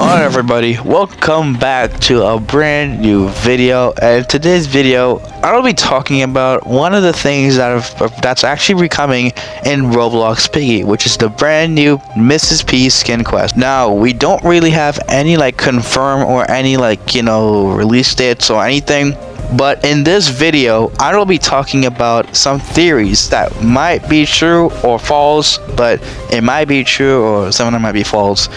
Alright everybody, welcome back to a brand new video, and today's video I'll be talking about one of the things that's actually becoming in Roblox Piggy, which is the brand new MRS.P skin quest. Now we don't really have any confirm or any release dates or anything, but in this video I will be talking about some theories that might be true or false, but it might be true or some of them might be false.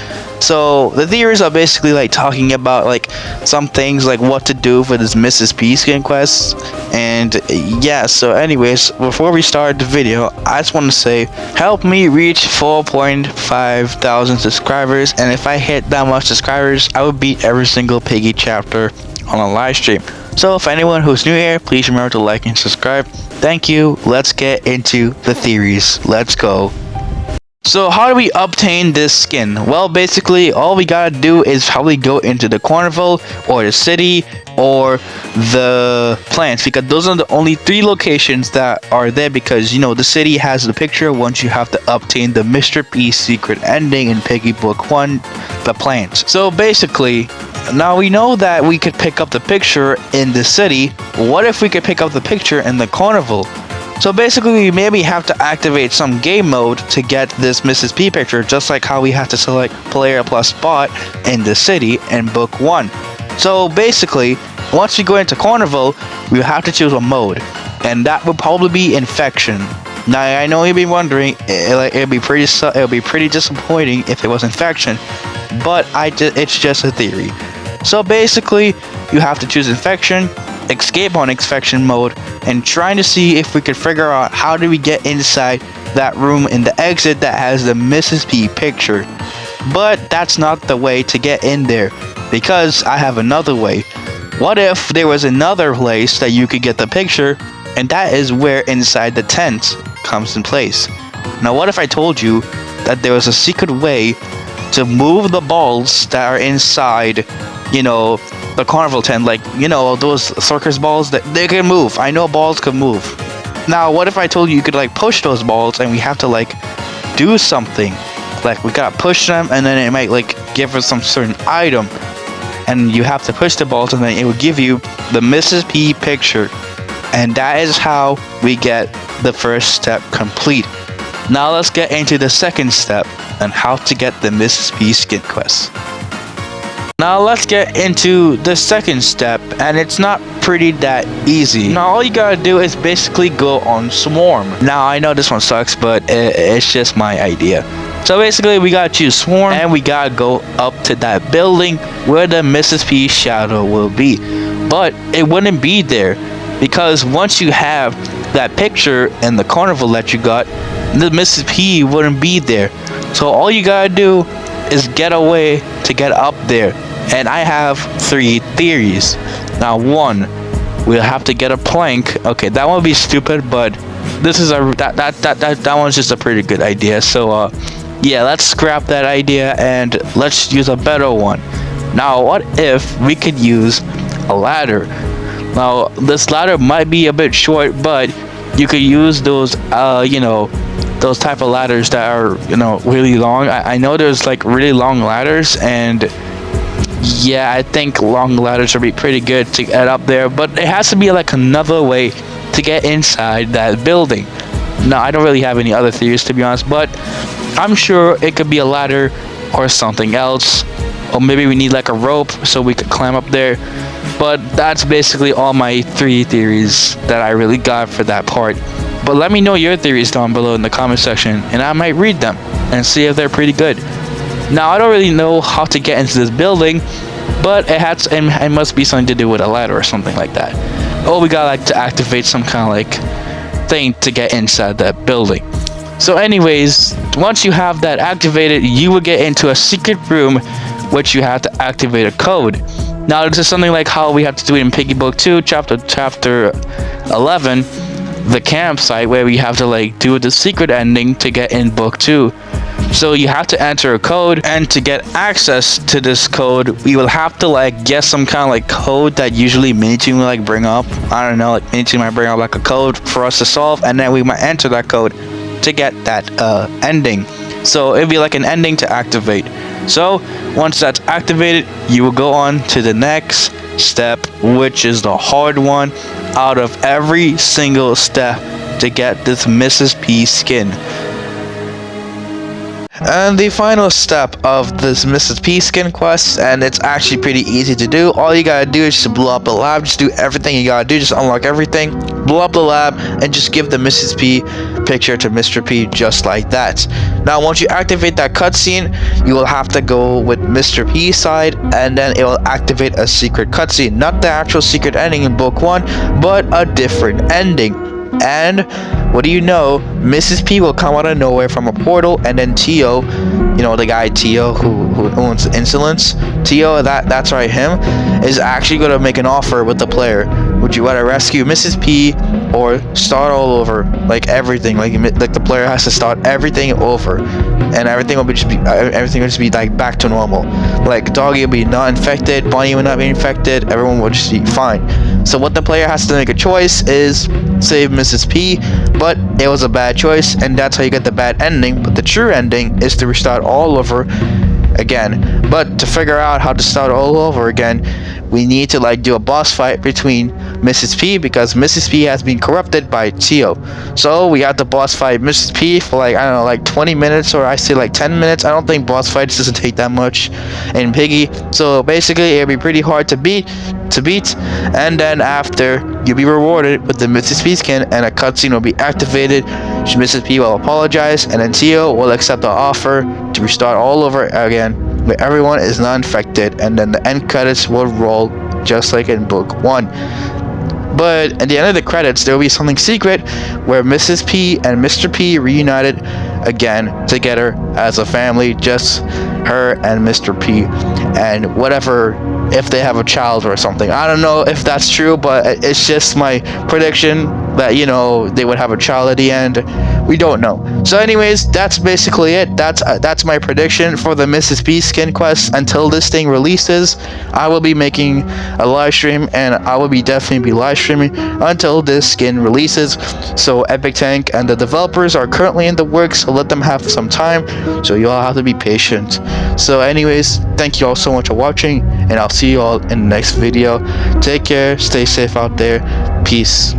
So the theories are basically talking about some things like what to do for this MRS.P skin quest. And yeah, so anyways, before we start the video, I just want to say help me reach 4.5 thousand subscribers, and if I hit that much subscribers I would beat every single Piggy chapter on a live stream. So if anyone who's new here, please remember to like and subscribe. Thank you. Let's get into the theories. Let's go. So how do we obtain this skin? Well, basically all we gotta do is probably go into the carnival or the city or the plants, because those are the only three locations that are there, because the city has the picture once you have to obtain the MRS.P secret ending in Piggy book 1, the plants. So basically, now we know that we could pick up the picture in the city. What if we could pick up the picture in the carnival? So basically we maybe have to activate some game mode to get this MRS.P picture, just like how we have to select player plus spot in the city in book 1. So basically, once we go into carnival, we have to choose a mode, and that would probably be infection. Now I know you'll be wondering, it'll be pretty disappointing if it was infection, but it's just a theory. So basically, you have to choose infection, escape on infection mode, and trying to see if we could figure out how do we get inside that room in the exit that has the MRS.P picture. But that's not the way to get in there, because I have another way. What if there was another place that you could get the picture, and that is where inside the tent comes in place. Now what if I told you that there was a secret way to move the balls that are inside the carnival tent, those circus balls that they can move. I know balls can move. Now what if I told you you could push those balls, and we have to do something, we gotta push them, and then it might give us some certain item, and you have to push the balls, and then it will give you the MRS.P picture, and that is how we get the first step complete. Now let's get into the second step and how to get the MRS.P skin quest. Now let's get into the second step, and it's not pretty that easy. Now all you gotta do is basically go on Swarm. Now I know this one sucks, but it's just my idea. So basically we gotta choose Swarm, and we gotta go up to that building where the MRS.P shadow will be. But it wouldn't be there, because once you have that picture in the carnival that you got, the MRS.P wouldn't be there. So all you gotta do is get a way to get up there. And I have 3 theories. Now 1, we'll have to get a plank. Okay, that one would be stupid, but this is that one's just a pretty good idea. So yeah, let's scrap that idea and let's use a better one. Now what if we could use a ladder? Now this ladder might be a bit short, but you could use those those type of ladders that are really long. I know there's really long ladders, and yeah, I think long ladders would be pretty good to get up there, but it has to be another way to get inside that building. Now I don't really have any other theories, to be honest, but I'm sure it could be a ladder or something else, or maybe we need a rope so we could climb up there. But that's basically all my 3 theories that I really got for that part. But let me know your theories down below in the comment section, and I might read them and see if they're pretty good. Now I don't really know how to get into this building, but it must be something to do with a ladder or something like that. Oh, we got to activate some kind of thing to get inside that building. So anyways, once you have that activated, you will get into a secret room which you have to activate a code. Now this is something like how we have to do it in Piggy book 2 chapter 11, the campsite, where we have to do the secret ending to get in book 2. So you have to enter a code, and to get access to this code we will have to get some kind of code that usually Mini-Team will bring up. I don't know, Mini-Team might bring up a code for us to solve, and then we might enter that code to get that ending. So it'd be an ending to activate. So once that's activated, you will go on to the next step, which is the hard one out of every single step to get this Mrs. P skin. And the final step of this Mrs. P skin quest, and it's actually pretty easy to do. All you gotta do is just blow up the lab. Just do everything you gotta do. Just unlock everything, blow up the lab, and just give the Mrs. P picture to Mr. P just like that. Now, once you activate that cutscene, you will have to go with Mr. P's side, and then it will activate a secret cutscene. Not the actual secret ending in book 1, but a different ending. And what do you know, Mrs. P will come out of nowhere from a portal, and then Tio, you know, the guy Tio who owns Insolence, Tio, that's right, him, is actually going to make an offer with the player. Would you rather rescue Mrs. P or start all over, like everything, like the player has to start everything over, and everything will just be like back to normal. Like Doggy will be not infected, Bunny will not be infected, everyone will just be fine. So what the player has to make a choice is save Mrs. P, but it was a bad choice, and that's how you get the bad ending. But the true ending is to restart all over again. But to figure out how to start all over again, we need to like do a boss fight between Mrs. P, because Mrs. P has been corrupted by Tio. So we have to boss fight Mrs. P for like, I don't know, like 20 minutes, or I say like 10 minutes. I don't think boss fights doesn't take that much in Piggy. So basically it'll be pretty hard to beat, and then after, you'll be rewarded with the Mrs. P skin, and a cutscene will be activated. Mrs. P will apologize, and then Tio will accept the offer to restart all over again, where everyone is not infected, and then the end credits will roll just like in book 1. But at the end of the credits, there will be something secret where Mrs. P and Mr. P reunited again together as a family, just her and Mr. P, and whatever, if they have a child or something. I don't know if that's true, but it's just my prediction that, you know, they would have a child at the end. We don't know. So anyways, that's basically it. That's my prediction for the Mrs. P skin quest. Until this thing releases, I will be making a live stream, and I will definitely be live streaming until this skin releases. So Epic Tank and the developers are currently in the works, so let them have some time. So you all have to be patient. So anyways, thank you all so much for watching, and I'll see you all in the next video. Take care, stay safe out there, peace.